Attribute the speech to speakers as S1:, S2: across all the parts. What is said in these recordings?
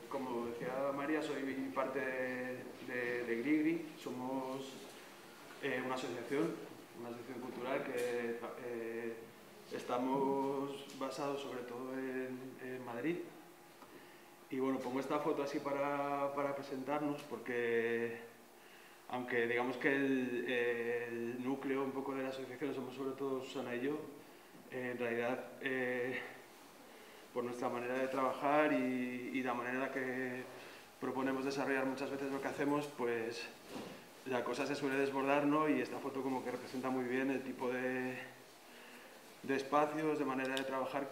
S1: como decía María, soy parte de Grigri. Somos una asociación cultural que estamos basados sobre todo en Madrid. Y bueno, pongo esta foto así para presentarnos porque, aunque digamos que el núcleo un poco de la asociación somos sobre todo Susana y yo, en realidad por nuestra manera de trabajar y la manera en la que proponemos desarrollar muchas veces lo que hacemos, pues la cosa se suele desbordar, ¿no? Y esta foto como que representa muy bien el tipo de espacios, de manera de trabajar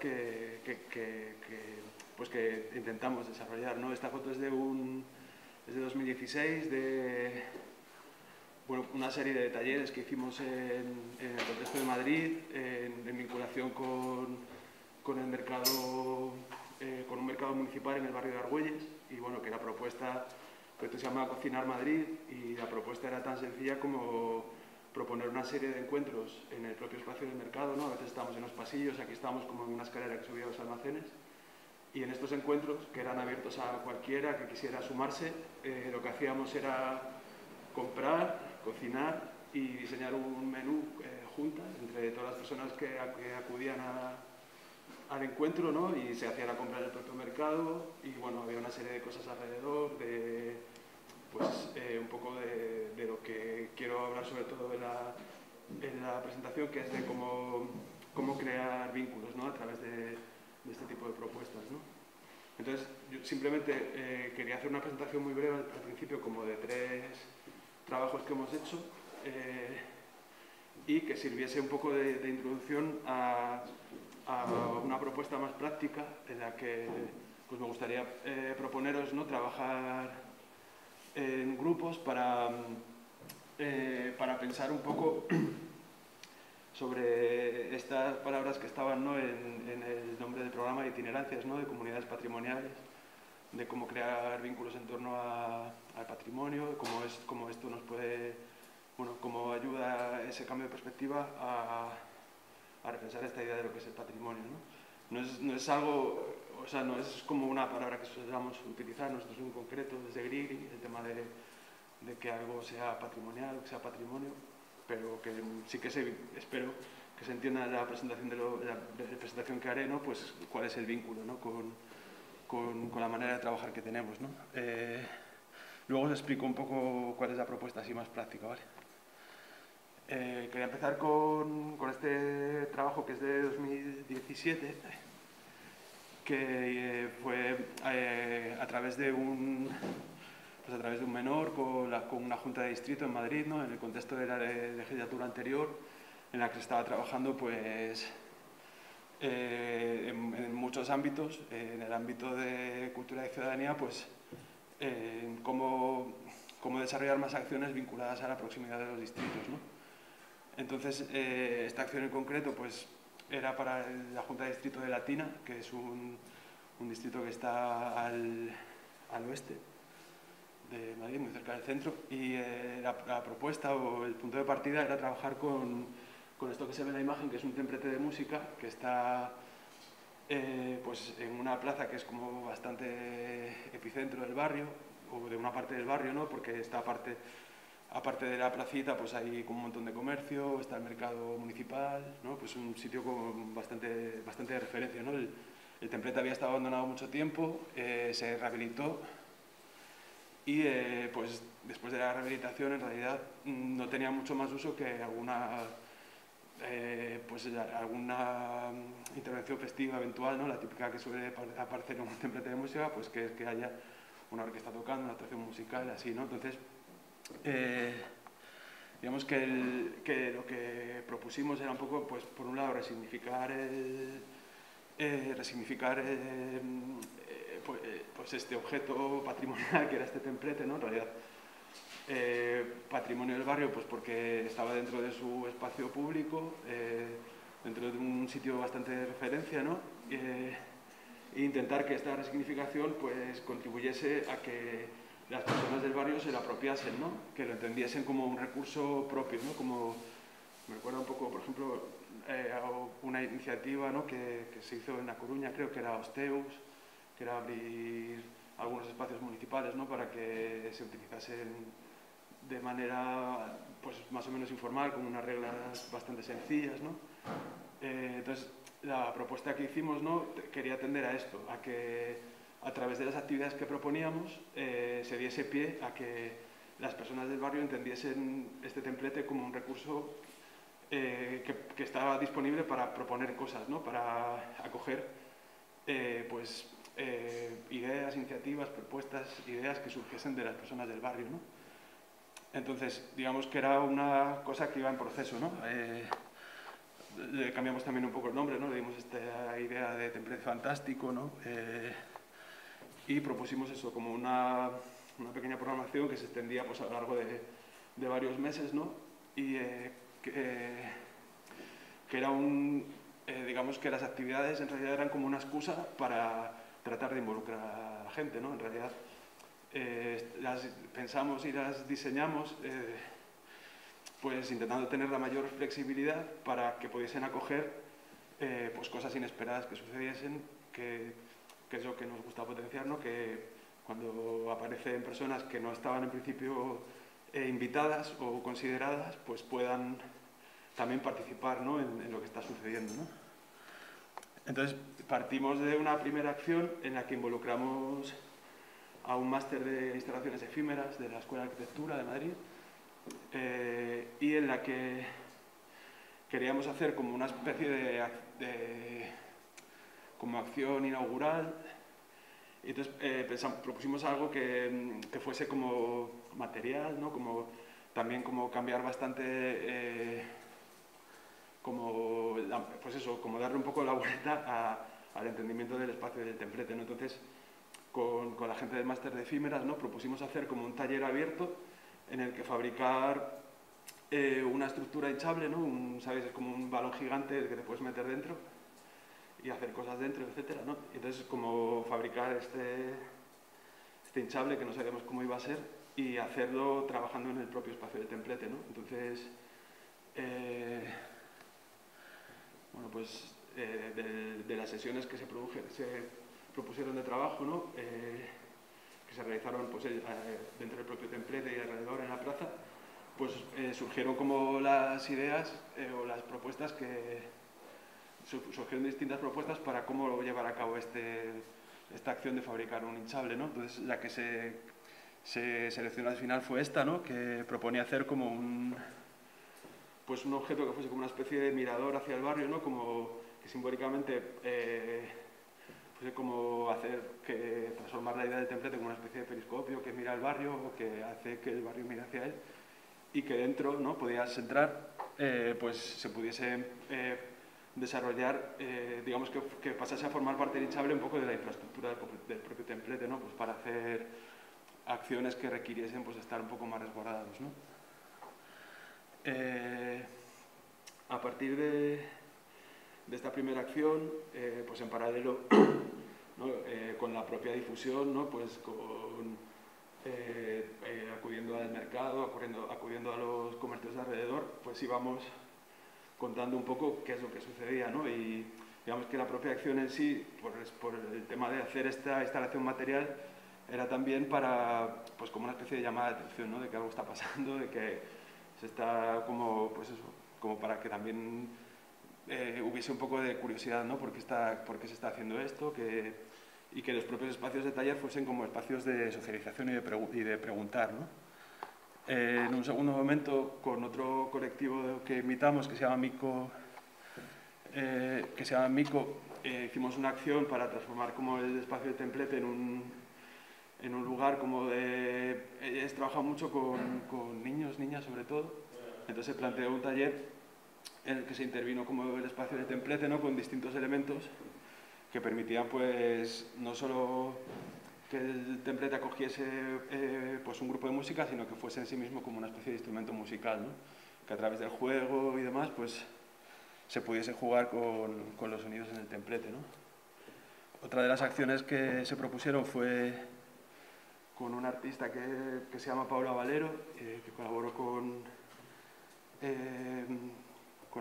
S1: pues que intentamos desarrollar, ¿no? Esta foto es de 2016, de una serie de talleres que hicimos en el contexto de Madrid, en vinculación con el mercado, con un mercado municipal en el barrio de Argüelles, y bueno, que la propuesta, pues se llama Cocinar Madrid, y la propuesta era tan sencilla como proponer una serie de encuentros en el propio espacio del mercado, ¿no? A veces estábamos en los pasillos, aquí estábamos como en una escalera que subía a los almacenes, y en estos encuentros, que eran abiertos a cualquiera que quisiera sumarse, lo que hacíamos era comprar, cocinar y diseñar un menú juntas entre todas las personas que acudían al encuentro, ¿no? Y se hacía la compra en el propio mercado y bueno, había una serie de cosas alrededor, pues un poco de lo que quiero hablar sobre todo en la presentación, que es de cómo crear vínculos, ¿no? A través de este tipo de propuestas, ¿no? Entonces, yo simplemente quería hacer una presentación muy breve al principio, como de 3 trabajos que hemos hecho y que sirviese un poco de introducción a una propuesta más práctica en la que pues me gustaría proponeros, ¿no? Trabajar en grupos para pensar un poco sobre estas palabras que estaban, ¿no? en el nombre del programa de itinerancias, ¿no? De comunidades patrimoniales, de cómo crear vínculos en torno al patrimonio, de cómo esto nos puede, bueno, cómo ayuda ese cambio de perspectiva a repensar esta idea de lo que es el patrimonio, ¿no? No es algo, o sea, no es como una palabra que solemos utilizar nosotros en concreto desde Grigri, el tema de que algo sea patrimonial, que sea patrimonio, pero que sí que espero que se entienda en la presentación la presentación que haré, ¿no? Pues cuál es el vínculo, ¿no? con la manera de trabajar que tenemos, ¿no? Luego os explico un poco cuál es la propuesta así más práctica, ¿vale? Quería empezar con este trabajo que es de 2017, que fue a través de un menor con una junta de distrito en Madrid, ¿no? En el contexto de la legislatura anterior, en la que se estaba trabajando pues, en muchos ámbitos, en el ámbito de cultura y ciudadanía, pues en cómo desarrollar más acciones vinculadas a la proximidad de los distritos, ¿no? Entonces, esta acción en concreto pues, era para la Junta de Distrito de Latina, que es un distrito que está al oeste de Madrid, muy cerca del centro, y la propuesta o el punto de partida era trabajar con esto que se ve en la imagen, que es un templete de música que está pues en una plaza que es como bastante epicentro del barrio, o de una parte del barrio, ¿no? Porque esta parte, aparte de la placita, pues hay como un montón de comercio, está el mercado municipal, ¿no? Pues un sitio con bastante de referencia, ¿no? El templete había estado abandonado mucho tiempo, se rehabilitó y pues después de la rehabilitación en realidad no tenía mucho más uso que alguna intervención festiva eventual, ¿no? La típica que suele aparecer en un templete de música, pues que haya una orquesta tocando, una actuación musical, así, ¿no? Entonces, digamos que lo que propusimos era un poco, pues por un lado, resignificar pues este objeto patrimonial que era este templete, ¿no? En realidad, patrimonio del barrio, pues porque estaba dentro de su espacio público, dentro de un sitio bastante de referencia, ¿no? E intentar que esta resignificación pues contribuyese a que las personas del barrio se lo apropiasen, ¿no? Que lo entendiesen como un recurso propio, ¿no? Como me recuerda un poco, por ejemplo, a una iniciativa, ¿no? que se hizo en La Coruña, creo que era Osteus, que era abrir algunos espacios municipales, ¿no? Para que se utilizasen de manera pues, más o menos informal, con unas reglas bastante sencillas, ¿no? Entonces, la propuesta que hicimos, ¿no? Quería tender a esto, a que a través de las actividades que proponíamos se diese pie a que las personas del barrio entendiesen este templete como un recurso que estaba disponible para proponer cosas, ¿no? Para acoger pues, ideas, iniciativas, propuestas, ideas que surgiesen de las personas del barrio, ¿no? Entonces, digamos que era una cosa que iba en proceso, ¿no? Le cambiamos también un poco el nombre, ¿no? Le dimos esta idea de templete fantástico, ¿no? Y propusimos eso como una pequeña programación que se extendía pues, a lo largo de varios meses, ¿no? Y que era digamos que las actividades en realidad eran como una excusa para tratar de involucrar a la gente, ¿no? En realidad las pensamos y las diseñamos pues intentando tener la mayor flexibilidad para que pudiesen acoger pues cosas inesperadas que sucediesen, que es lo que nos gusta potenciar, ¿no? Que cuando aparecen personas que no estaban en principio invitadas o consideradas, pues puedan también participar, ¿no? en lo que está sucediendo, ¿no? Entonces partimos de una primera acción en la que involucramos a un máster de instalaciones efímeras de la Escuela de Arquitectura de Madrid y en la que queríamos hacer como una especie de como acción inaugural. Y entonces propusimos algo que fuese como material, ¿no? Como, también como cambiar bastante, pues eso, como darle un poco la vuelta al entendimiento del espacio del templete, ¿no? Entonces, con la gente del máster de efímeras, ¿no? Propusimos hacer como un taller abierto en el que fabricar una estructura hinchable, ¿no? ¿Sabéis? Es como un balón gigante que te puedes meter dentro y hacer cosas dentro, etcétera, ¿no? Entonces, como fabricar este hinchable que no sabíamos cómo iba a ser y hacerlo trabajando en el propio espacio del templete, ¿no? Entonces, bueno, pues de las sesiones que se propusieron de trabajo, ¿no? Que se realizaron pues, dentro del propio templete y alrededor en la plaza, pues surgieron como las ideas o las propuestas surgieron distintas propuestas para cómo llevar a cabo esta acción de fabricar un hinchable, ¿no? Entonces, la que se seleccionó al final fue esta, ¿no? Que proponía hacer como un objeto que fuese como una especie de mirador hacia el barrio, ¿no? Como que simbólicamente fuese como transformar la idea del templete como una especie de periscopio que mira el barrio o que hace que el barrio mire hacia él, y que dentro, ¿no? Podías entrar, pues se pudiese desarrollar, digamos que pasase a formar parte del hinchable un poco de la infraestructura del propio templete, ¿no? Pues para hacer acciones que requiriesen pues estar un poco más resguardados, ¿no? A partir de esta primera acción, pues en paralelo, ¿no? Con la propia difusión, ¿no? Pues acudiendo al mercado, acudiendo a los comercios de alrededor, pues íbamos contando un poco qué es lo que sucedía, ¿no? Y digamos que la propia acción en sí, por el tema de hacer esta instalación material, era también pues como una especie de llamada de atención, ¿no? De que algo está pasando, de que se está como, pues eso, como para que también hubiese un poco de curiosidad, ¿no? ¿Por qué se está haciendo esto? Y que los propios espacios de taller fuesen como espacios de socialización y de preguntar, ¿no? En un segundo momento, con otro colectivo que invitamos, que se llama Mico, hicimos una acción para transformar como el espacio de templete en un lugar como de... Ellos trabajan mucho con niños, niñas sobre todo, entonces se planteó un taller en el que se intervino como el espacio de templete, ¿no? Con distintos elementos que permitían pues no solo que el templete acogiese pues un grupo de música, sino que fuese en sí mismo como una especie de instrumento musical, ¿no? Que a través del juego y demás pues se pudiese jugar con los sonidos en el templete, ¿no? Otra de las acciones que se propusieron fue con un artista que se llama Paula Valero, que colaboró con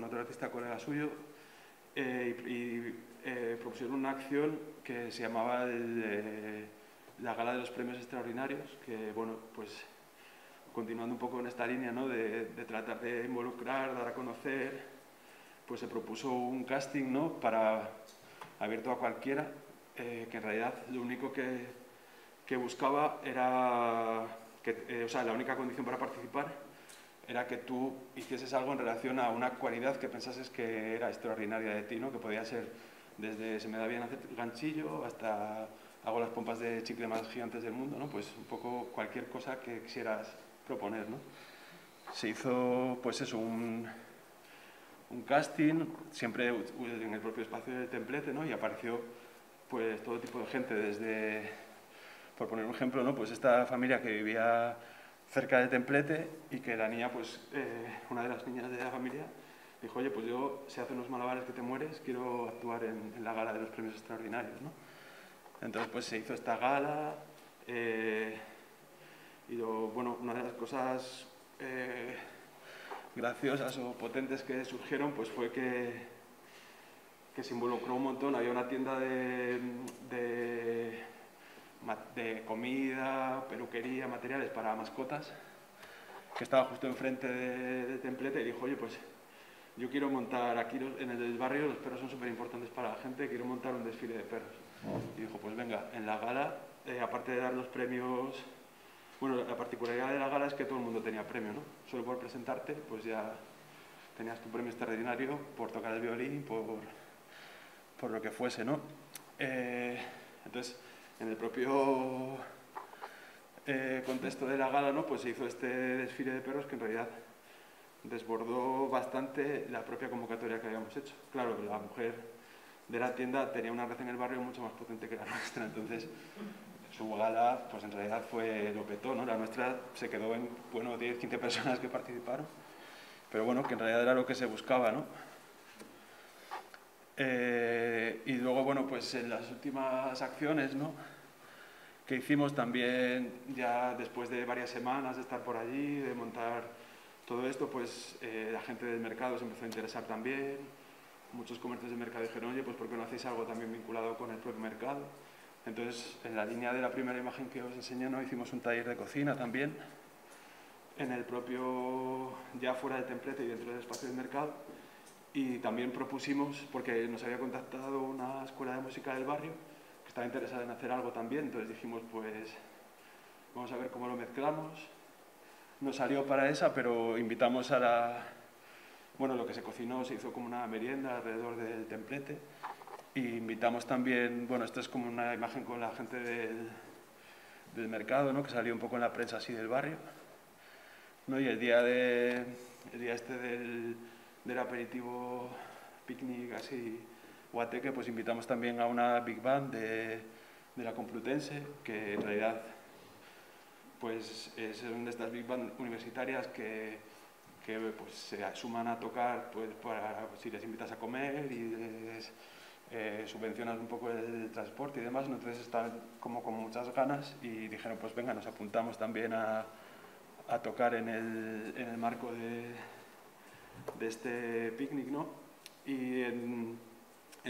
S1: otro artista colega suyo, propusieron una acción que se llamaba la Gala de los Premios Extraordinarios, que, bueno, pues continuando un poco en esta línea, ¿no? de tratar de involucrar, dar a conocer, pues se propuso un casting, ¿no? Para abierto a cualquiera, que en realidad lo único que buscaba era, o sea, la única condición para participar era que tú hicieses algo en relación a una cualidad que pensases que era extraordinaria de ti, ¿no? Que podía ser desde se me da bien hacer ganchillo hasta hago las pompas de chicle más gigantes del mundo, ¿no? Pues un poco cualquier cosa que quisieras proponer, ¿no? Se hizo, pues eso, un casting, siempre en el propio espacio del templete, ¿no? Y apareció pues todo tipo de gente, desde, por poner un ejemplo, ¿no? Pues esta familia que vivía cerca del templete y que la niña, pues una de las niñas de la familia dijo, oye, pues yo sé hacer unos malabares que te mueres, quiero actuar en la gala de los premios extraordinarios, ¿no? Entonces pues se hizo esta gala y bueno, una de las cosas graciosas o potentes que surgieron pues fue que se involucró un montón. Había una tienda de comida, peluquería, materiales para mascotas que estaba justo enfrente del templete y dijo, oye, pues yo quiero montar aquí en el barrio, los perros son súper importantes para la gente, quiero montar un desfile de perros. Y dijo, pues venga, en la gala, aparte de dar los premios, bueno, la particularidad de la gala es que todo el mundo tenía premio, ¿no? Solo por presentarte, pues ya tenías tu premio extraordinario por tocar el violín, por lo que fuese, ¿no? Entonces, en el propio contexto de la gala, ¿no? Pues se hizo este desfile de perros que en realidad desbordó bastante la propia convocatoria que habíamos hecho. Claro, la mujer de la tienda tenía una red en el barrio mucho más potente que la nuestra, entonces su gala, pues en realidad lo petó, ¿no? La nuestra se quedó en, bueno, 10, 15 personas que participaron, pero bueno, que en realidad era lo que se buscaba, ¿no? Y luego, bueno, pues en las últimas acciones, ¿no? Que hicimos también, ya después de varias semanas de estar por allí, de montar todo esto, pues la gente del mercado se empezó a interesar también. Muchos comercios del mercado dijeron, oye, pues ¿por qué no hacéis algo también vinculado con el propio mercado? Entonces, en la línea de la primera imagen que os enseñé, ¿no? Hicimos un taller de cocina también, en el propio, ya fuera del templete y dentro del espacio del mercado. Y también propusimos, porque nos había contactado una escuela de música del barrio, que estaba interesada en hacer algo también, entonces dijimos, pues vamos a ver cómo lo mezclamos. No salió para esa, pero invitamos bueno, lo que se cocinó se hizo como una merienda alrededor del templete. Y invitamos también, bueno, esto es como una imagen con la gente del mercado, ¿no? Que salió un poco en la prensa así del barrio, ¿no? Y el día este del aperitivo picnic así guateque, pues invitamos también a una big band de la Complutense, que en realidad pues es una de estas big band universitarias que pues se suman a tocar pues para si les invitas a comer y les subvencionas un poco el transporte y demás, ¿no? Entonces están como con muchas ganas y dijeron, pues venga, nos apuntamos también a tocar en el marco de este picnic, ¿no? Y en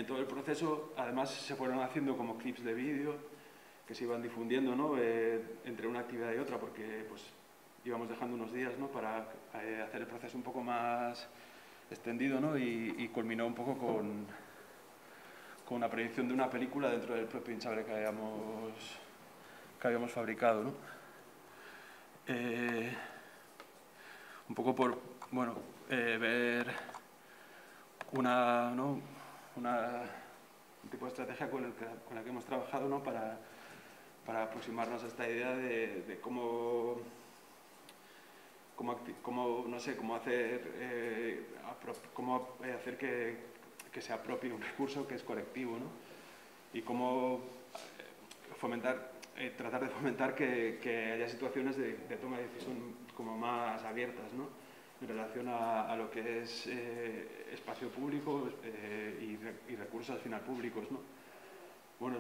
S1: todo el proceso, además, se fueron haciendo como clips de vídeo que se iban difundiendo, ¿no? Entre una actividad y otra, porque pues íbamos dejando unos días, ¿no? Para hacer el proceso un poco más extendido, ¿no? Y culminó un poco con una proyección de una película dentro del propio hinchable que habíamos fabricado, ¿no? Un poco por, bueno, ver un tipo de estrategia con la que hemos trabajado, ¿no? Para aproximarnos a esta idea de cómo no sé, cómo hacer que se apropie un recurso que es colectivo, ¿no? Y cómo tratar de fomentar que haya situaciones de toma de decisión como más abiertas, ¿no? En relación a lo que es espacio público y recursos al final públicos, ¿no? Bueno,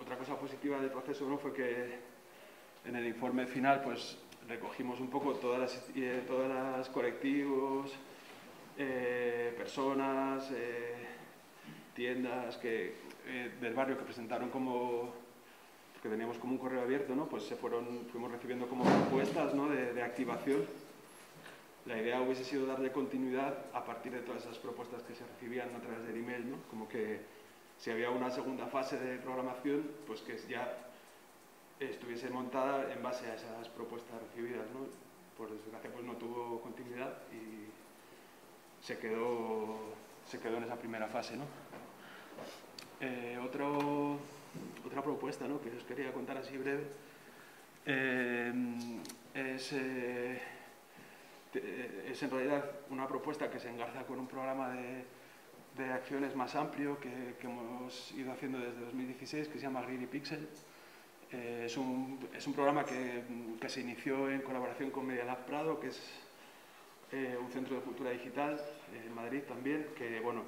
S1: otra cosa positiva del proceso, ¿no? Fue que en el informe final pues recogimos un poco todas las colectivos personas, tiendas del barrio que presentaron que teníamos como un correo abierto, ¿no? Pues fuimos recibiendo como propuestas, ¿no? de activación. La idea hubiese sido darle continuidad a partir de todas esas propuestas que se recibían a través del email, ¿no? Como que si había una segunda fase de programación, pues que ya estuviese montada en base a esas propuestas recibidas, ¿no? Por desgracia pues no tuvo continuidad y se quedó en esa primera fase, ¿no? Otra propuesta, ¿no? que os quería contar así breve es en realidad una propuesta que se engarza con un programa de acciones más amplio que hemos ido haciendo desde 2016, que se llama Greedy Pixel. Es un programa que se inició en colaboración con Media Lab Prado, que es un centro de cultura digital en Madrid también, que bueno,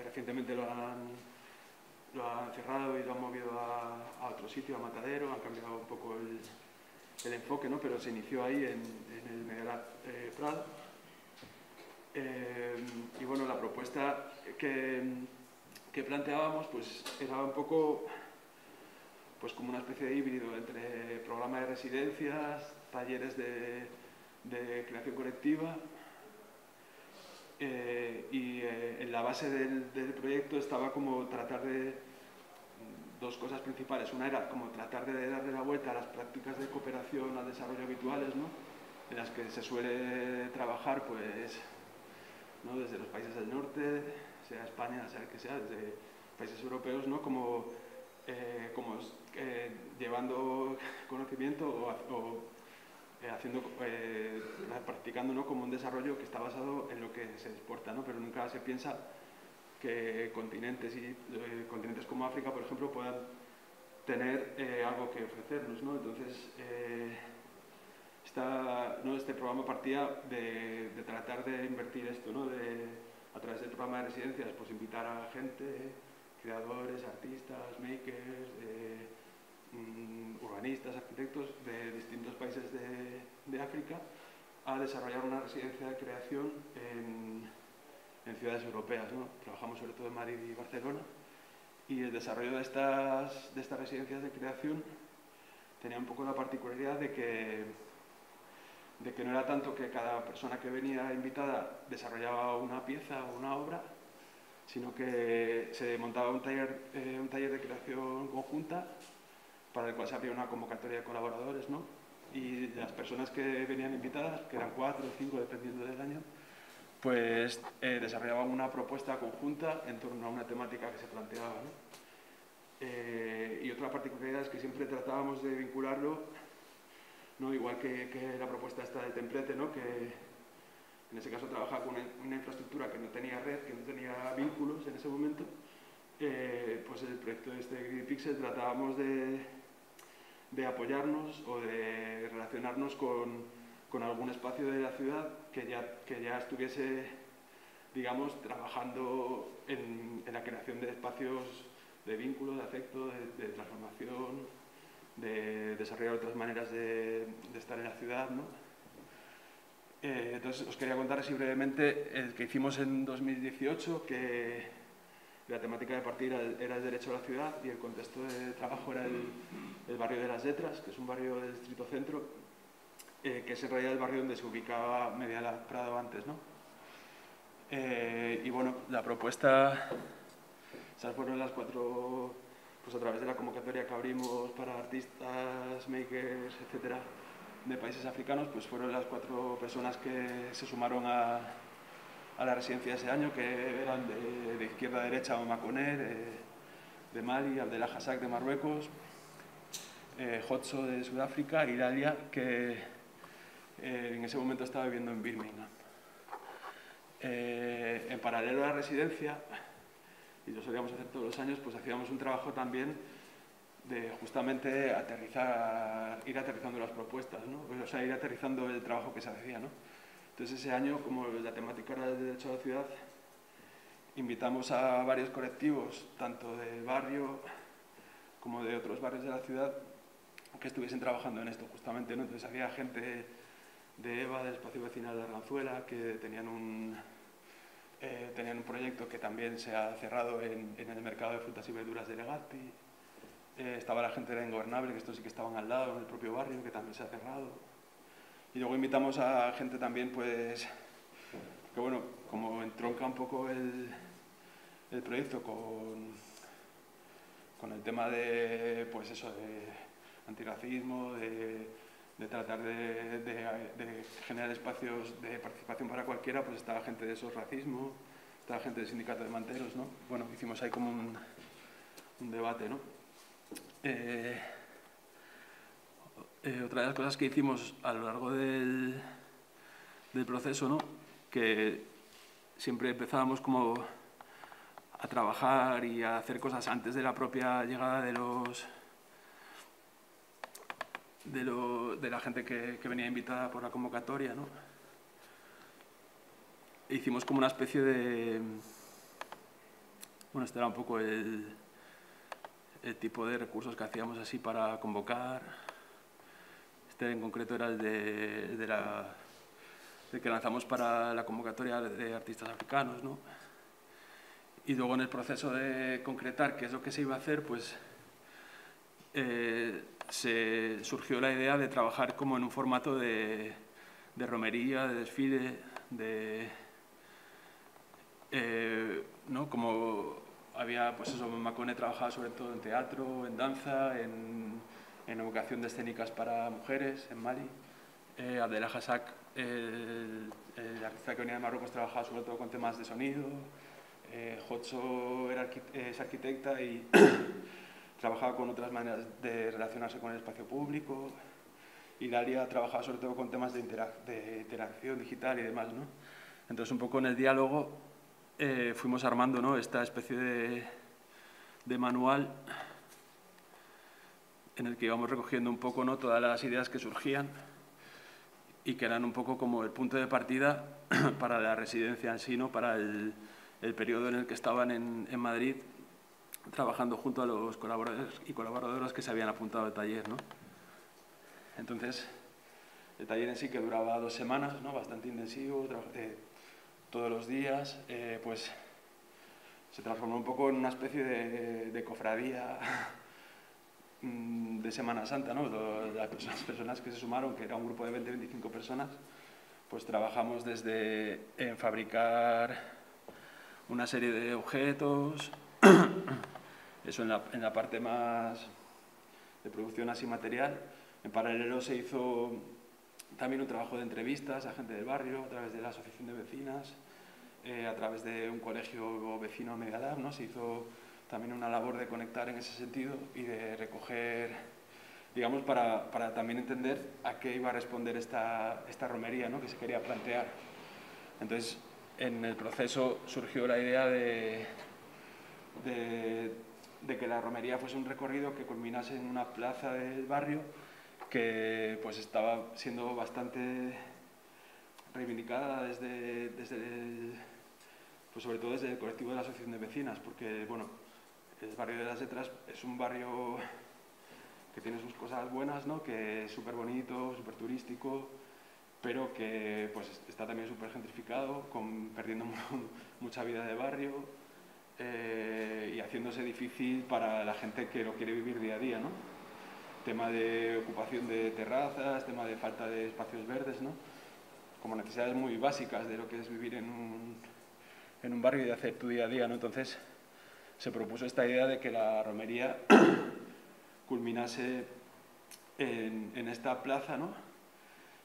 S1: recientemente lo han cerrado y lo han movido a otro sitio, a Matadero, han cambiado un poco el enfoque, ¿no? Pero se inició ahí en el Media Lab Prado. Y bueno, la propuesta que planteábamos pues era un poco pues como una especie de híbrido entre programa de residencias, talleres de creación colectiva y en la base del proyecto estaba como tratar de dos cosas principales. Una era como tratar de darle la vuelta a las prácticas de cooperación al desarrollo habituales, ¿no? En las que se suele trabajar pues, ¿no? Desde los países del norte, sea España, sea el que sea, desde países europeos, ¿no? Llevando conocimiento o practicando, ¿no? como un desarrollo que está basado en lo que se exporta, ¿no? Pero nunca se piensa que continentes como África, por ejemplo, puedan tener algo que ofrecernos, ¿no? Entonces, este programa partía de tratar de invertir esto, ¿no? A través del programa de residencias, pues invitar a gente, creadores, artistas, makers, urbanistas, arquitectos de distintos países de África a desarrollar una residencia de creación en ciudades europeas, ¿no? Trabajamos sobre todo en Madrid y Barcelona y el desarrollo de estas residencias de creación tenía un poco la particularidad de que no era tanto que cada persona que venía invitada desarrollaba una pieza o una obra, sino que se montaba un taller de creación conjunta para el cual se abría una convocatoria de colaboradores, ¿no? Y las personas que venían invitadas, que eran 4 o 5 dependiendo del año, pues desarrollaban una propuesta conjunta en torno a una temática que se planteaba, ¿no? Y otra particularidad es que siempre tratábamos de vincularlo, ¿no? Igual que la propuesta esta del templete, ¿no? Que en ese caso trabajaba con una infraestructura que no tenía red, que no tenía vínculos en ese momento, pues el proyecto de Greedy Pixel tratábamos de apoyarnos o de relacionarnos con algún espacio de la ciudad que ya estuviese, digamos, trabajando en la creación de espacios de vínculo, de afecto, de transformación, de desarrollar otras maneras de estar en la ciudad, ¿no? Entonces os quería contar así brevemente el que hicimos en 2018, que la temática de partida era el derecho a la ciudad y el contexto de trabajo era el barrio de las Letras, que es un barrio del distrito centro, que es en realidad el barrio donde se ubicaba Media Lab Prado antes, ¿no? Y bueno, la propuesta, esas fueron las 4, pues a través de la convocatoria que abrimos para artistas, makers, etcétera, de países africanos, pues fueron las 4 personas que se sumaron a la residencia ese año, que eran de izquierda a derecha Oma Koné, de Mali, Abdellah Hassak de Marruecos, Hotso de Sudáfrica y Dalia, que en ese momento estaba viviendo en Birmingham. En paralelo a la residencia, y lo solíamos hacer todos los años, pues hacíamos un trabajo también de justamente ir aterrizando las propuestas, ¿no? O sea, ir aterrizando el trabajo que se hacía, ¿no? Entonces ese año, como la temática era el derecho a la ciudad, invitamos a varios colectivos, tanto del barrio como de otros barrios de la ciudad, que estuviesen trabajando en esto justamente, ¿no? Entonces había gente de EVA, del espacio vecinal de Arganzuela, que tenían tenían un proyecto que también se ha cerrado en el mercado de frutas y verduras de Legazpi. Estaba la gente de Ingobernable, que estos sí que estaban al lado, en el propio barrio, que también se ha cerrado. Y luego invitamos a gente también, pues, que bueno, como entronca un poco el proyecto con el tema de, pues eso, de antirracismo, de tratar de generar espacios de participación para cualquiera, pues estaba gente de esos racismo, estaba gente del sindicato de manteros, ¿no? Bueno, hicimos ahí como un debate, ¿no? Otra de las cosas que hicimos a lo largo del proceso, ¿no? Que siempre empezábamos como a trabajar y a hacer cosas antes de la propia llegada de la gente que venía invitada por la convocatoria, ¿no? E hicimos como una especie de... Bueno, este era un poco el tipo de recursos que hacíamos así para convocar. Este en concreto era el que lanzamos para la convocatoria de artistas africanos, ¿no? Y luego en el proceso de concretar qué es lo que se iba a hacer, pues se surgió la idea de trabajar como en un formato de romería, de desfile, ¿no? Como había, pues eso, Macone trabajaba sobre todo en teatro, en danza, en educación de escénicas para mujeres, en Mali. Abdel Hassak, el artista que venía de Marruecos, trabajaba sobre todo con temas de sonido. Jotso es arquitecta y trabajaba con otras maneras de relacionarse con el espacio público. Y Dalia trabajaba sobre todo con temas de interacción digital y demás, ¿no? Entonces, un poco en el diálogo fuimos armando, ¿no?, esta especie de manual en el que íbamos recogiendo un poco, ¿no?, todas las ideas que surgían y que eran un poco como el punto de partida para la residencia en sí, ¿no?, para el periodo en el que estaban en Madrid trabajando junto a los colaboradores y colaboradoras que se habían apuntado al taller, ¿no? Entonces, el taller en sí, que duraba 2 semanas, ¿no?, bastante intensivo, todos los días, pues se transformó un poco en una especie de cofradía de Semana Santa, ¿no? Las personas que se sumaron, que era un grupo de 20-25 personas, pues trabajamos desde en fabricar una serie de objetos, eso en la parte más de producción así material. En paralelo se hizo también un trabajo de entrevistas a gente del barrio, a través de la asociación de vecinas, a través de un colegio vecino a Medialab, ¿no? Se hizo también una labor de conectar en ese sentido y de recoger, digamos, para también entender a qué iba a responder esta romería, ¿no?, que se quería plantear. Entonces, en el proceso surgió la idea de que la romería fuese un recorrido que culminase en una plaza del barrio que pues estaba siendo bastante reivindicada pues sobre todo desde el colectivo de la asociación de vecinas, porque bueno, el barrio de las Letras es un barrio que tiene sus cosas buenas, ¿no?, que es súper bonito, súper turístico, pero que pues está también súper gentrificado, perdiendo mucha vida de barrio y haciéndose difícil para la gente que lo quiere vivir día a día, ¿no? Tema de ocupación de terrazas, tema de falta de espacios verdes, ¿no?, como necesidades muy básicas de lo que es vivir en un barrio y de hacer tu día a día, ¿no? Entonces se propuso esta idea de que la romería culminase en esta plaza, ¿no?,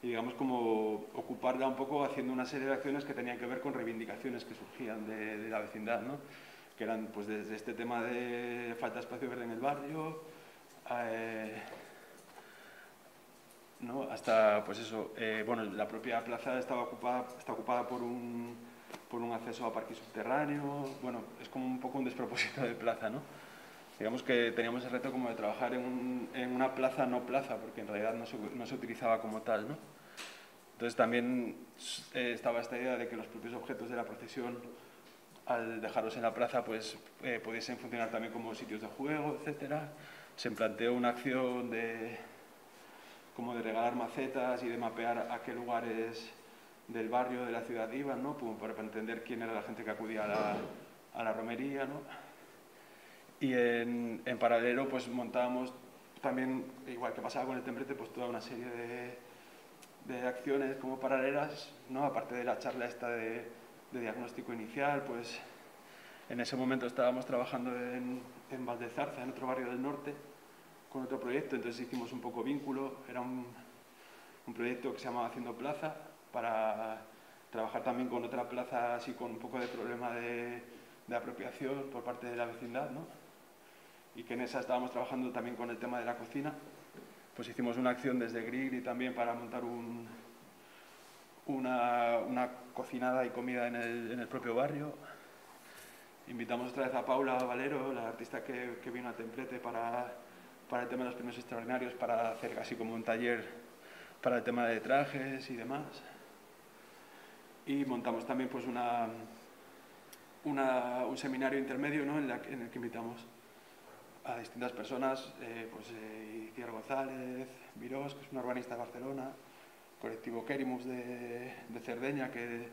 S1: y digamos como ocuparla un poco haciendo una serie de acciones que tenían que ver con reivindicaciones que surgían de la vecindad, ¿no?, que eran pues desde este tema de falta de espacio verde en el barrio, ¿no?, hasta pues eso, bueno, la propia plaza está ocupada por un acceso a parque subterráneo. Bueno, es como un poco un despropósito de plaza, ¿no? Digamos que teníamos el reto como de trabajar en una plaza no plaza, porque en realidad no se utilizaba como tal, ¿no? Entonces también estaba esta idea de que los propios objetos de la procesión, al dejarlos en la plaza, pues pudiesen funcionar también como sitios de juego, etcétera. Se planteó una acción como de regalar macetas y de mapear a qué lugares del barrio, de la ciudad iban, ¿no? Como para entender quién era la gente que acudía a la romería, ¿no? Y en paralelo pues montábamos también, igual que pasaba con el templete, pues toda una serie de acciones como paralelas, ¿no? Aparte de la charla esta de diagnóstico inicial, pues en ese momento estábamos trabajando en Valdezarza, en otro barrio del norte, con otro proyecto, entonces hicimos un poco vínculo, era un proyecto que se llamaba Haciendo Plaza, para trabajar también con otra plaza así con un poco de problema de apropiación por parte de la vecindad, ¿no? Y que en esa estábamos trabajando también con el tema de la cocina. Pues hicimos una acción desde Grill y también para montar una cocinada y comida en el propio barrio. Invitamos otra vez a Paula Valero, la artista que vino a Templete para el tema de los premios extraordinarios, para hacer así como un taller para el tema de trajes y demás. Y montamos también pues un seminario intermedio, ¿no? en el que invitamos a distintas personas, Iciar González, Virós, que es una urbanista de Barcelona, colectivo Kerimus de Cerdeña, que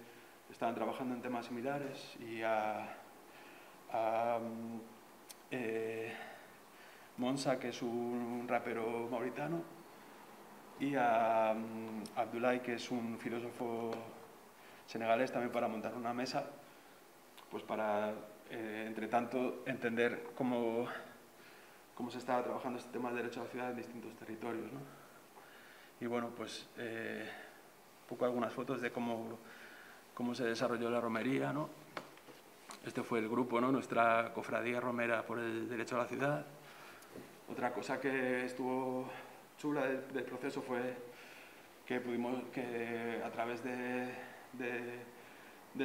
S1: estaban trabajando en temas similares, y a Monsa, que es un rapero mauritano, y a Abdoulaye, que es un filósofo senegalés, también para montar una mesa, pues para, entre tanto, entender cómo se estaba trabajando este tema del derecho a la ciudad en distintos territorios, ¿no? Y bueno, pues un poco algunas fotos de cómo se desarrolló la romería, ¿no? Este fue el grupo, ¿no? Nuestra cofradía romera por el derecho a la ciudad. Otra cosa que estuvo chula del proceso fue que pudimos, que a través del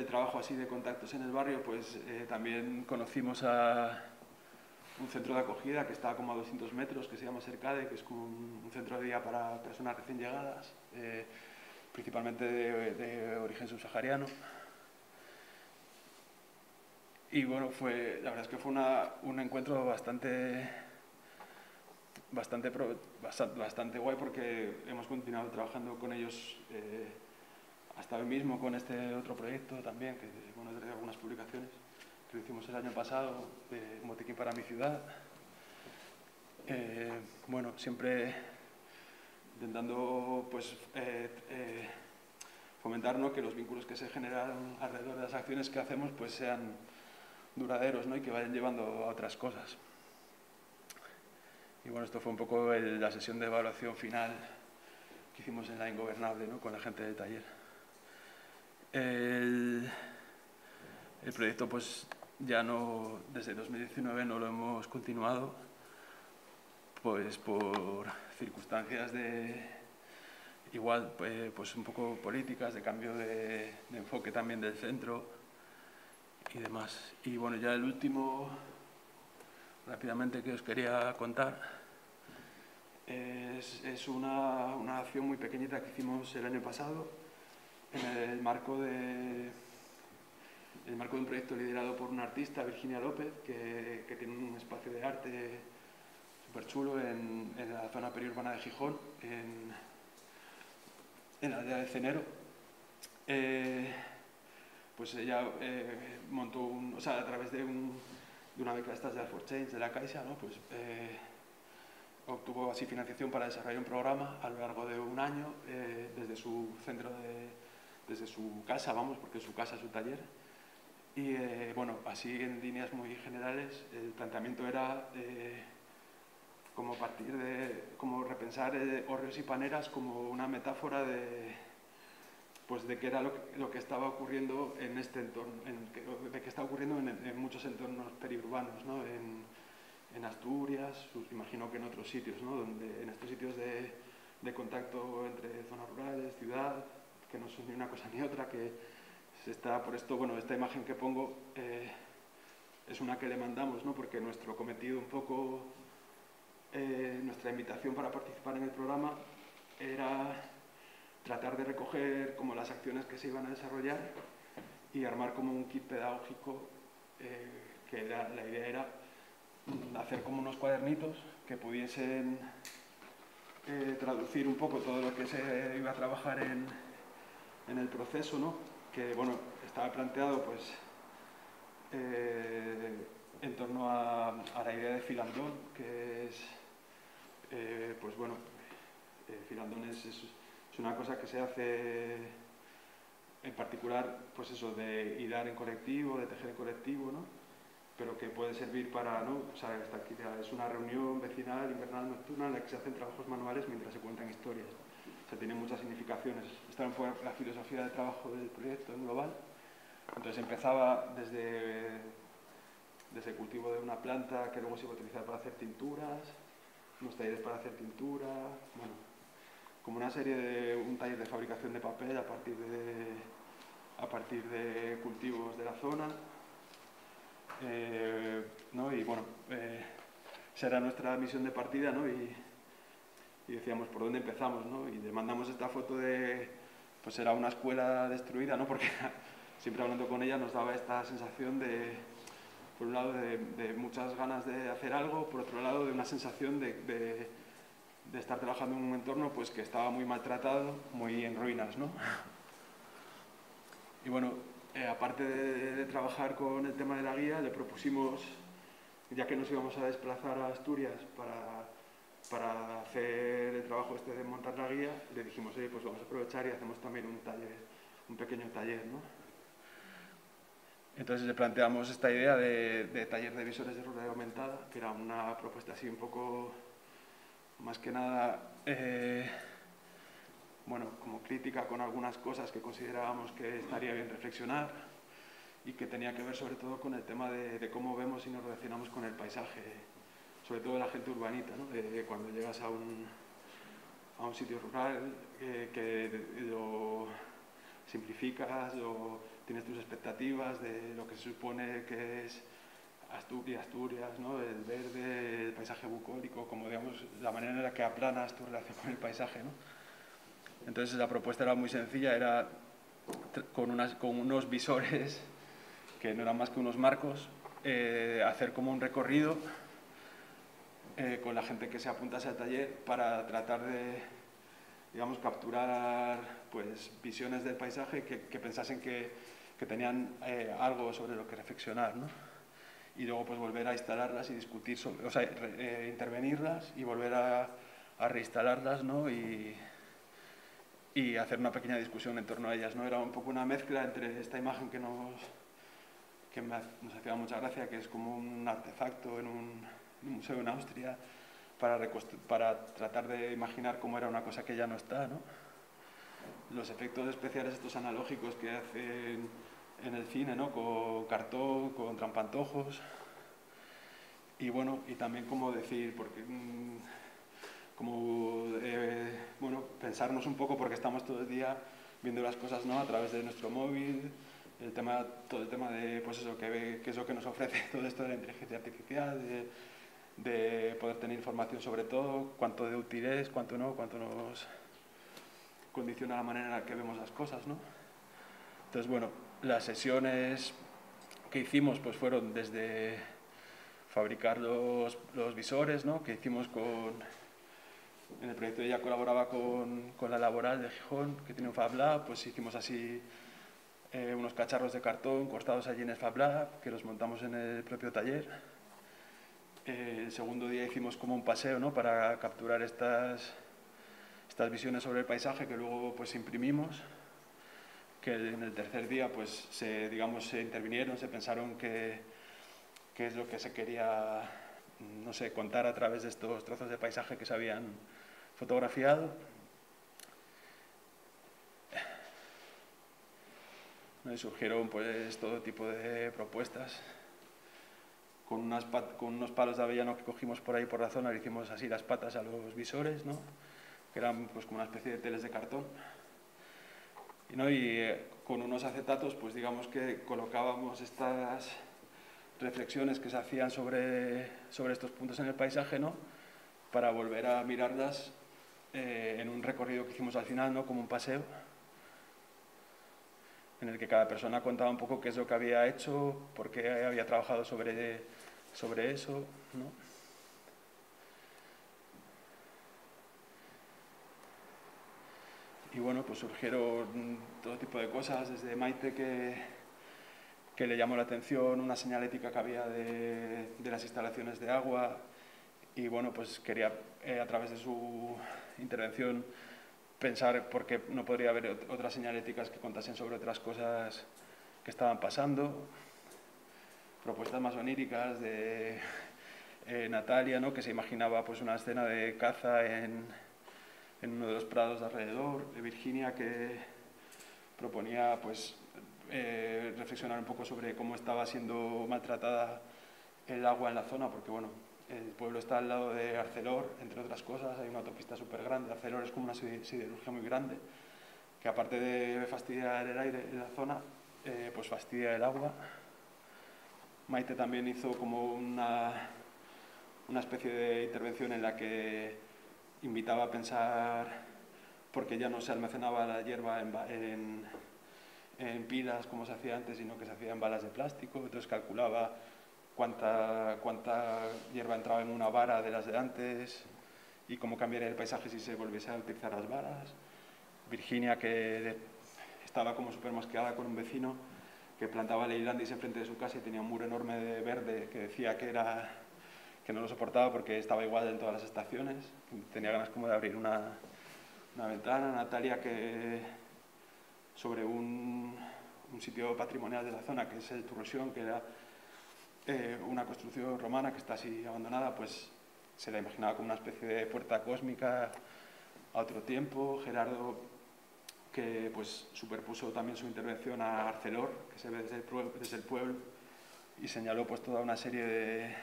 S1: trabajo así de contactos en el barrio, pues también conocimos a un centro de acogida que está como a 200 metros, que se llama Cercade, que es como un centro de día para personas recién llegadas, principalmente de origen subsahariano. Y bueno, la verdad es que fue un encuentro bastante guay, porque hemos continuado trabajando con ellos hasta hoy mismo con este otro proyecto también, que bueno, he traído algunas publicaciones que lo hicimos el año pasado, de Botiquín para mi ciudad. Bueno, siempre intentando pues fomentar, ¿no? Que los vínculos que se generan alrededor de las acciones que hacemos pues sean duraderos, ¿no? Y que vayan llevando a otras cosas. Y bueno, esto fue un poco la sesión de evaluación final que hicimos en La Ingobernable, ¿no? Con la gente del taller. El proyecto pues ya no, desde 2019 no lo hemos continuado, pues por circunstancias igual pues un poco políticas, de cambio de enfoque también del centro y demás. Y bueno, ya el último, rápidamente, que os quería contar es una acción muy pequeñita que hicimos el año pasado en el marco de un proyecto liderado por una artista, Virginia López, que tiene un espacio de arte súper chulo en la zona periurbana de Gijón, en la aldea de Cenero. Pues ella montó a través de una beca estas de Art for Change de la Caixa, ¿no? Pues obtuvo así financiación para desarrollar un programa a lo largo de un año desde su centro desde su casa, vamos, porque su casa es su taller. Y bueno, así en líneas muy generales, el planteamiento era como partir como repensar hórreos y paneras como una metáfora de qué era lo que estaba ocurriendo en este entorno, de qué está ocurriendo en muchos entornos periurbanos, ¿no? En Asturias, imagino que en otros sitios, ¿no? Donde en estos sitios de contacto entre zonas rurales, ciudad, que no son ni una cosa ni otra, que por esto, bueno, esta imagen que pongo es una que le mandamos, ¿no? Porque nuestro cometido un poco, nuestra invitación para participar en el programa era tratar de recoger como las acciones que se iban a desarrollar y armar como un kit pedagógico, que la idea era hacer como unos cuadernitos que pudiesen traducir un poco todo lo que se iba a trabajar en el proceso, ¿no? Que bueno, estaba planteado pues en torno a la idea de Filandón, que es pues bueno, Filandón es una cosa que se hace en particular, pues eso, de hilar en colectivo, de tejer en colectivo, ¿no? Pero que puede servir para, ¿no? O sea, esta actividad es una reunión vecinal, invernal, nocturna, en la que se hacen trabajos manuales mientras se cuentan historias. O sea, tiene muchas significaciones. Esta es un poco la filosofía de trabajo del proyecto en global. Entonces empezaba desde el cultivo de una planta que luego se iba a utilizar para hacer tinturas, unos talleres para hacer tintura, bueno, como una serie de un taller de fabricación de papel a partir de cultivos de la zona. ¿No? Y bueno, esa era nuestra misión de partida, ¿no? Y decíamos por dónde empezamos, ¿no? Y le mandamos esta foto de, pues era una escuela destruida, ¿no? Porque siempre hablando con ella nos daba esta sensación de, por un lado, de muchas ganas de hacer algo, por otro lado, de una sensación de estar trabajando en un entorno pues, que estaba muy maltratado, muy en ruinas, ¿no? Y bueno, aparte de trabajar con el tema de la guía, le propusimos, ya que nos íbamos a desplazar a Asturias para hacer el trabajo este de montar la guía, le dijimos, oye, pues vamos a aprovechar y hacemos también un taller, un pequeño taller, ¿no? Entonces le planteamos esta idea de taller de visores de realidad aumentada, que era una propuesta así un poco, más que nada, bueno, como crítica con algunas cosas que considerábamos que estaría bien reflexionar y que tenía que ver sobre todo con el tema de cómo vemos y nos relacionamos con el paisaje, sobre todo la gente urbanita, ¿no? Cuando llegas a un sitio rural que lo simplificas o tienes tus expectativas de lo que se supone que es Asturias, ¿no? El verde, el paisaje bucólico, como digamos, la manera en la que aplanas tu relación con el paisaje, ¿no? Entonces la propuesta era muy sencilla, era con unos visores que no eran más que unos marcos, hacer como un recorrido con la gente que se apuntase al taller para tratar de, digamos, capturar pues, visiones del paisaje que pensasen que tenían algo sobre lo que reflexionar, ¿no? Y luego pues volver a instalarlas y discutir sobre, o sea, intervenirlas y volver a reinstalarlas, ¿no? Y hacer una pequeña discusión en torno a ellas, ¿no? Era un poco una mezcla entre esta imagen que nos hacía mucha gracia, que es como un artefacto en un museo en Austria, para tratar de imaginar cómo era una cosa que ya no está, ¿no? Los efectos especiales estos analógicos que hacen en el cine, ¿no? Con cartón, con trampantojos. Y bueno, y también como decir, porque bueno, pensarnos un poco porque estamos todo el día viendo las cosas, ¿no? A través de nuestro móvil, todo el tema de, pues eso, qué es lo que nos ofrece todo esto de la inteligencia artificial, de poder tener información sobre todo, cuánto de útil es, cuánto no, cuánto nos condiciona la manera en la que vemos las cosas, ¿no? Entonces, bueno, las sesiones que hicimos pues fueron desde fabricar los visores, ¿no? Que hicimos en el proyecto ella colaboraba con la Laboral de Gijón, que tiene un Fab Lab, pues hicimos así unos cacharros de cartón cortados allí en el Fab Lab, que los montamos en el propio taller. El segundo día hicimos como un paseo, ¿no? Para capturar estas visiones sobre el paisaje que luego pues imprimimos, que en el tercer día pues se intervinieron, se pensaron qué es lo que se quería, no sé, contar a través de estos trozos de paisaje que se habían fotografiado. Y surgieron pues todo tipo de propuestas. Con unos palos de avellano que cogimos por ahí por la zona, le hicimos así las patas a los visores, ¿no? Que eran pues como una especie de teles de cartón. Y con unos acetatos, pues digamos que colocábamos estas reflexiones que se hacían sobre estos puntos en el paisaje, ¿no? Para volver a mirarlas en un recorrido que hicimos al final, ¿no? Como un paseo, en el que cada persona contaba un poco qué es lo que había hecho, por qué había trabajado sobre eso, ¿no? y bueno, pues surgieron todo tipo de cosas, desde Maite que le llamó la atención una señalética que había de las instalaciones de agua, y bueno, pues quería a través de su intervención pensar por qué no podría haber otras señaléticas que contasen sobre otras cosas que estaban pasando. Propuestas más oníricas de Natalia, ¿no?, que se imaginaba pues una escena de caza en uno de los prados de alrededor, de Virginia, que proponía pues reflexionar un poco sobre cómo estaba siendo maltratada el agua en la zona, porque bueno, el pueblo está al lado de Arcelor, entre otras cosas, hay una autopista súper grande. Arcelor es como una siderurgia muy grande, que aparte de fastidiar el aire en la zona, pues fastidia el agua. Maite también hizo como una especie de intervención en la que invitaba a pensar por qué ya no se almacenaba la hierba en pilas como se hacía antes, sino que se hacía en balas de plástico. Entonces calculaba cuánta hierba entraba en una vara de las de antes y cómo cambiaría el paisaje si se volviese a utilizar las varas. Virginia, que estaba como súper masqueada con un vecino que plantaba Leylandis enfrente de su casa y tenía un muro enorme de verde que decía que no lo soportaba porque estaba igual en todas las estaciones. Tenía ganas como de abrir una ventana. Natalia, que sobre un sitio patrimonial de la zona, que es el Turroxión, que era una construcción romana que está así abandonada, pues se la imaginaba como una especie de puerta cósmica a otro tiempo. Gerardo, que pues superpuso también su intervención a Arcelor, que se ve desde el pueblo, y señaló pues toda una serie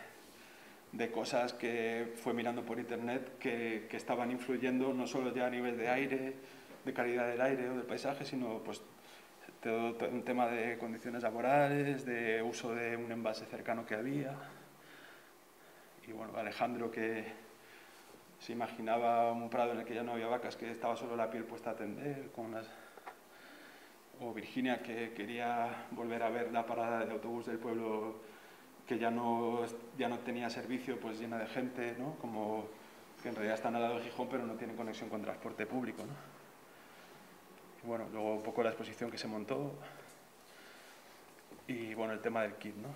S1: de cosas que fue mirando por internet que estaban influyendo no solo ya a nivel de aire, de calidad del aire o del paisaje, sino pues todo un tema de condiciones laborales, de uso de un envase cercano que había. Y bueno, Alejandro, que se imaginaba un prado en el que ya no había vacas, que estaba solo la piel puesta a tender, o Virginia, que quería volver a ver la parada de autobús del pueblo, que ya no tenía servicio, pues llena de gente, ¿no?, como que en realidad están al lado de Gijón pero no tienen conexión con transporte público, ¿no? Y bueno, luego un poco la exposición que se montó y bueno, el tema del kit, ¿no?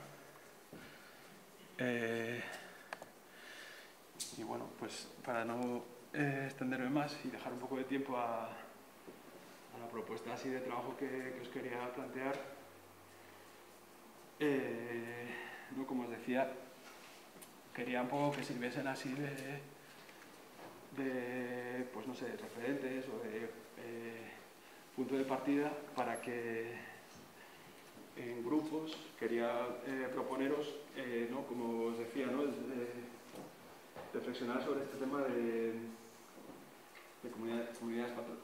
S1: Y bueno, pues para no extenderme más y dejar un poco de tiempo a la propuesta así de trabajo que os quería plantear, ¿no?, como os decía, quería un poco que sirviesen así de pues no sé, referentes o de punto de partida para que en grupos quería proponeros, ¿no?, como os decía, ¿no?, reflexionar sobre este tema de comunidades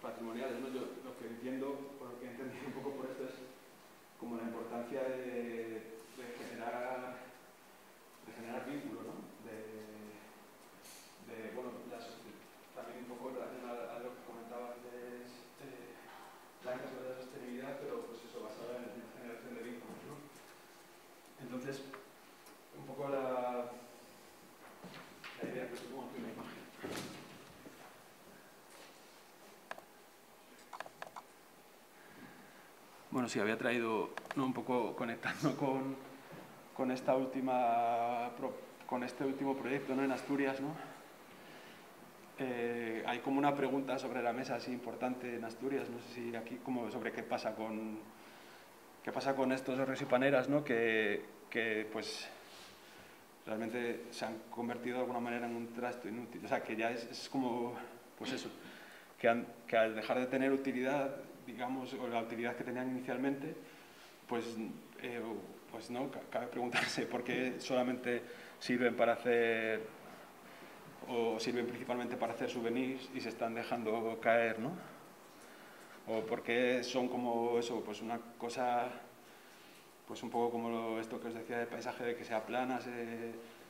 S1: patrimoniales, ¿no? Yo lo que entiendo, por lo que he entendido un poco por esto, es como la importancia de generar vínculo, ¿no? Bueno, también un poco en relación a lo que comentaba antes, Blanca, sobre la sostenibilidad, pero pues eso, basada en la generación de vínculos, ¿no? Entonces, un poco la idea que os pongo aquí una imagen. Bueno, sí, había traído, ¿no?, un poco conectando con este último proyecto, ¿no?, en Asturias, ¿no? Hay como una pregunta sobre la mesa así importante en Asturias, no sé si aquí, como sobre qué pasa con estos horros y paneras, ¿no?, que pues realmente se han convertido de alguna manera en un trasto inútil. O sea, que ya es como, pues eso, que al dejar de tener utilidad, digamos, o la utilidad que tenían inicialmente, pues no, cabe preguntarse por qué solamente sirven para hacer, o sirven principalmente para hacer souvenirs y se están dejando caer, ¿no? O por qué son como eso, pues una cosa, pues un poco como esto que os decía del paisaje, de que se aplana,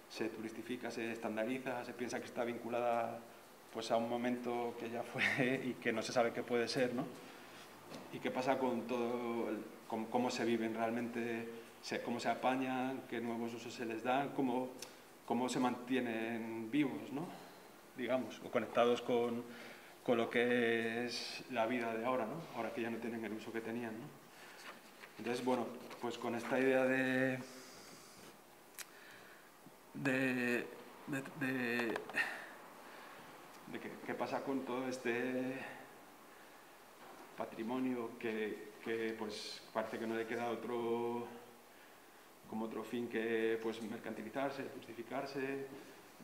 S1: se turistifica, se estandariza, se piensa que está vinculada pues a un momento que ya fue y que no se sabe qué puede ser, ¿no? Y qué pasa con todo, con cómo se viven realmente, cómo se apañan, qué nuevos usos se les dan, cómo se mantienen vivos, ¿no?, digamos, o conectados con con lo que es la vida de ahora, ¿no? Ahora que ya no tienen el uso que tenían, ¿no? Entonces, bueno, pues con esta idea de qué pasa con todo este patrimonio que pues parece que no le queda otro fin que pues mercantilizarse, justificarse,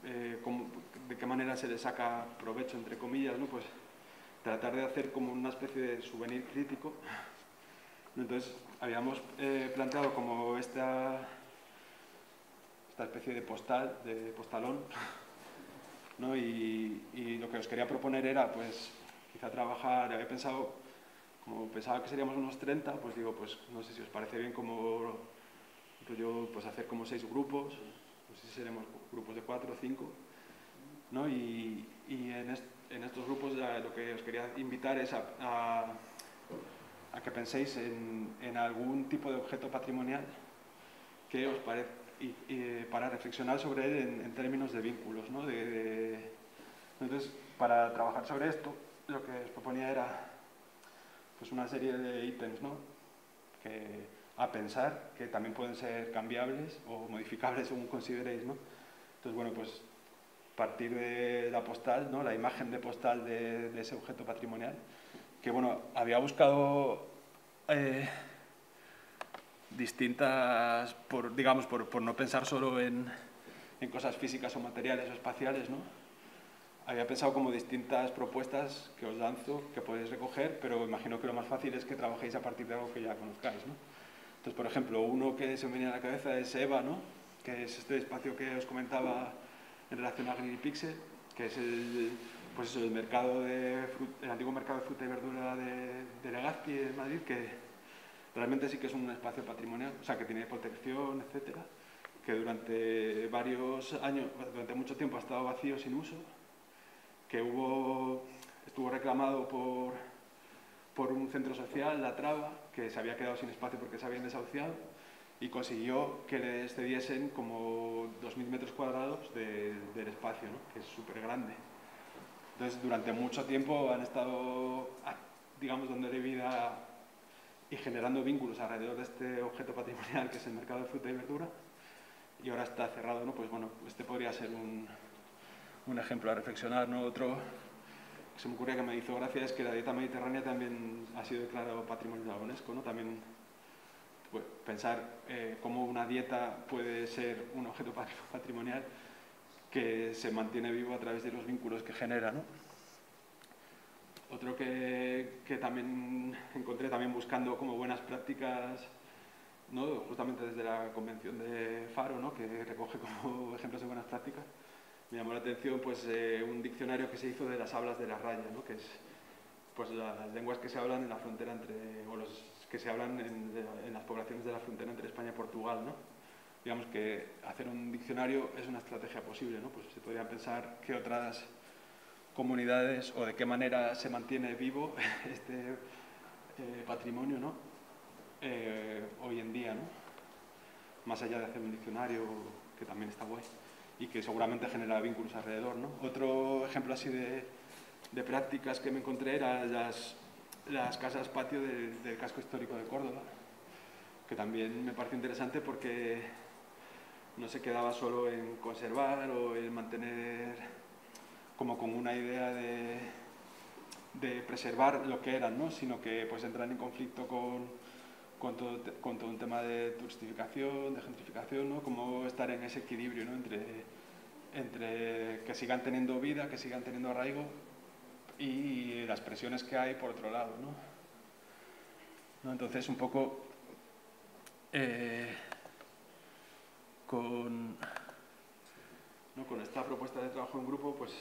S1: de qué manera se le saca provecho, entre comillas, ¿no? Pues tratar de hacer como una especie de souvenir crítico. Entonces habíamos planteado como esta especie de postalón, ¿no? Y lo que os quería proponer era, pues, quizá trabajar, había pensado, como pensaba que seríamos unos 30, pues digo, pues no sé si os parece bien como yo, pues hacer como 6 grupos, no sé si seremos grupos de 4 o 5, ¿no? Y en estos grupos lo que os quería invitar es a que penséis en algún tipo de objeto patrimonial que os parezca, para reflexionar sobre él en términos de vínculos, ¿no? Entonces, para trabajar sobre esto, lo que os proponía era pues una serie de ítems, ¿no? A pensar, que también pueden ser cambiables o modificables según consideréis, ¿no? Entonces, bueno, pues partir de la postal, ¿no? La imagen de postal de ese objeto patrimonial, que bueno, había buscado distintas, digamos, por no pensar solo en cosas físicas o materiales o espaciales, ¿no? Había pensado como distintas propuestas que os lanzo, que podéis recoger, pero imagino que lo más fácil es que trabajéis a partir de algo que ya conozcáis, ¿no? Entonces, por ejemplo, uno que se me venía a la cabeza es EVA, ¿no? Que es este espacio que os comentaba en relación a Green Pixel, que es el mercado el antiguo mercado de fruta y verdura de Legazpi en Madrid, que realmente sí que es un espacio patrimonial, o sea, que tiene protección, etcétera, que durante varios años, durante mucho tiempo ha estado vacío, sin uso, que estuvo reclamado por un centro social, La Traba, que se había quedado sin espacio porque se habían desahuciado, y consiguió que les cediesen como 2.000 metros cuadrados del espacio, ¿no? Que es súper grande. Entonces, durante mucho tiempo han estado, digamos, dándole vida y generando vínculos alrededor de este objeto patrimonial que es el mercado de fruta y verdura, y ahora está cerrado, ¿no? Pues bueno, este podría ser un ejemplo a reflexionar, ¿no? Otro que se me ocurría que me hizo gracia es que la dieta mediterránea también ha sido declarado patrimonio de la UNESCO, ¿no? También pues, pensar cómo una dieta puede ser un objeto patrimonial que se mantiene vivo a través de los vínculos que genera, ¿no? Otro que también encontré también buscando como buenas prácticas, ¿no? Justamente desde la convención de Faro, ¿no? Que recoge como ejemplos de buenas prácticas, me llamó la atención pues, un diccionario que se hizo de las hablas de la raya, ¿no? Que es pues, las lenguas que se hablan en la frontera o los que se hablan en las poblaciones de la frontera entre España y Portugal, ¿no? Digamos que hacer un diccionario es una estrategia posible, ¿no? Pues se podría pensar qué otras comunidades o de qué manera se mantiene vivo este patrimonio, ¿no? Hoy en día, ¿no? Más allá de hacer un diccionario, que también está guay, y que seguramente genera vínculos alrededor, ¿no? Otro ejemplo así de prácticas que me encontré eran las casas patio del casco histórico de Córdoba, que también me pareció interesante porque no se quedaba solo en conservar o en mantener como con una idea de preservar lo que eran, ¿no? Sino que pues entran en conflicto con todo un tema de turistificación, de gentrificación, ¿no? Cómo estar en ese equilibrio, ¿no? entre que sigan teniendo vida, que sigan teniendo arraigo y las presiones que hay por otro lado, ¿no? Entonces, un poco con esta propuesta de trabajo en grupo, pues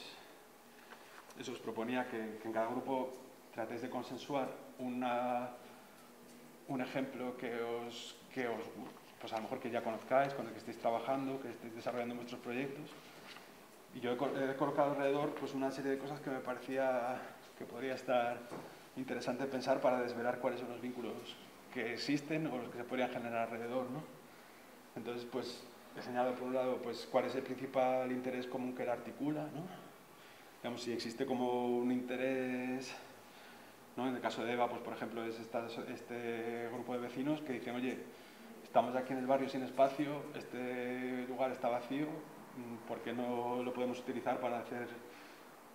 S1: eso os proponía que en cada grupo tratéis de consensuar un ejemplo que os pues a lo mejor que ya conozcáis, con el que estéis trabajando, que estéis desarrollando vuestros proyectos. Y yo he colocado alrededor pues, una serie de cosas que me parecía que podría estar interesante pensar para desvelar cuáles son los vínculos que existen o los que se podrían generar alrededor, ¿no? Entonces, pues, he señalado por un lado pues, cuál es el principal interés común que la articula, ¿no? digamos, si existe como un interés, ¿no? En el caso de EVA, pues por ejemplo, es este grupo de vecinos que dicen, oye, estamos aquí en el barrio sin espacio, este lugar está vacío, ¿por qué no lo podemos utilizar para hacer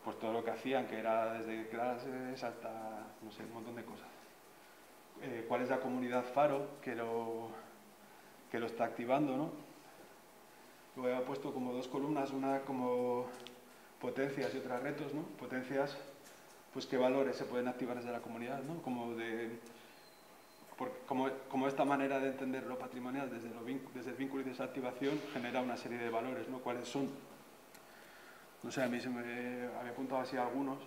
S1: pues todo lo que hacían, que era desde clases hasta, no sé, un montón de cosas? ¿Cuál es la comunidad Faro que lo está activando, ¿no? Luego he puesto como dos columnas, una como potencias y otras retos, ¿no? Potencias, pues qué valores se pueden activar desde la comunidad, ¿no? Como esta manera de entender lo patrimonial desde el vínculo y desactivación genera una serie de valores, ¿no? ¿Cuáles son? No sé, a mí se me había apuntado así algunos,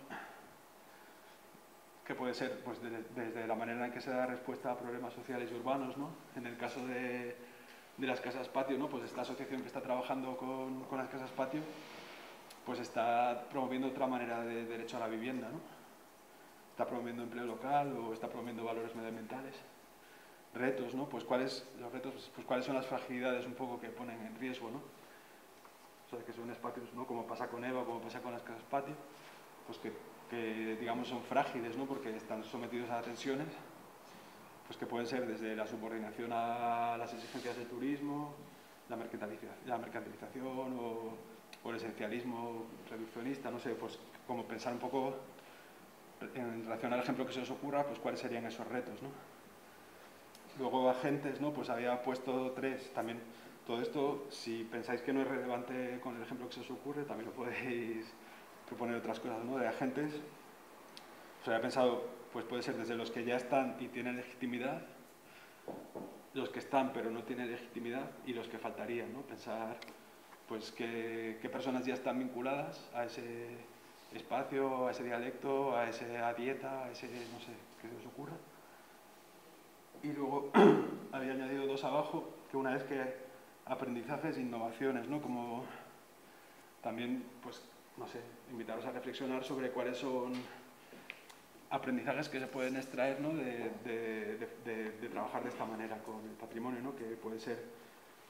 S1: que puede ser pues, desde la manera en que se da respuesta a problemas sociales y urbanos, ¿no? En el caso de las casas patio, ¿no? Pues esta asociación que está trabajando con las casas patio, pues está promoviendo otra manera de derecho a la vivienda, ¿no? Está promoviendo empleo local o está promoviendo valores medioambientales. Retos, ¿no? Pues los retos, pues cuáles son las fragilidades un poco que ponen en riesgo, ¿no? O sea, que son espacios, ¿no? Como pasa con EVA, como pasa con las casas patio, pues que digamos son frágiles, ¿no? Porque están sometidos a tensiones, pues que pueden ser desde la subordinación a las exigencias del turismo, la mercantilización o el esencialismo reduccionista, no sé, pues como pensar un poco en relación al ejemplo que se os ocurra, pues cuáles serían esos retos, ¿no? Luego agentes, ¿no? Pues había puesto 3 también. Todo esto, si pensáis que no es relevante con el ejemplo que se os ocurre, también lo podéis proponer otras cosas, ¿no? De agentes, pues había pensado, pues puede ser desde los que ya están y tienen legitimidad, los que están pero no tienen legitimidad y los que faltarían, ¿no? Pensar, pues qué personas ya están vinculadas a ese espacio, a ese dialecto, a esa dieta, a ese, no sé, qué se os ocurra. Y luego había añadido 2 abajo, que una es que aprendizajes e innovaciones, ¿no? Como también, pues, no sé, invitaros a reflexionar sobre cuáles son aprendizajes que se pueden extraer, ¿no? de trabajar de esta manera con el patrimonio, ¿no? Que puede ser,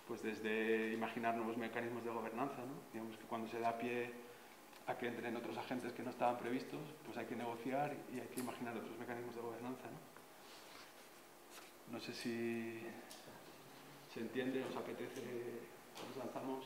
S1: pues, desde imaginar nuevos mecanismos de gobernanza, ¿no? Digamos que cuando se da pie a que entren otros agentes que no estaban previstos, pues hay que negociar y hay que imaginar otros mecanismos de gobernanza, ¿no? No sé si se entiende, os apetece, nos lanzamos.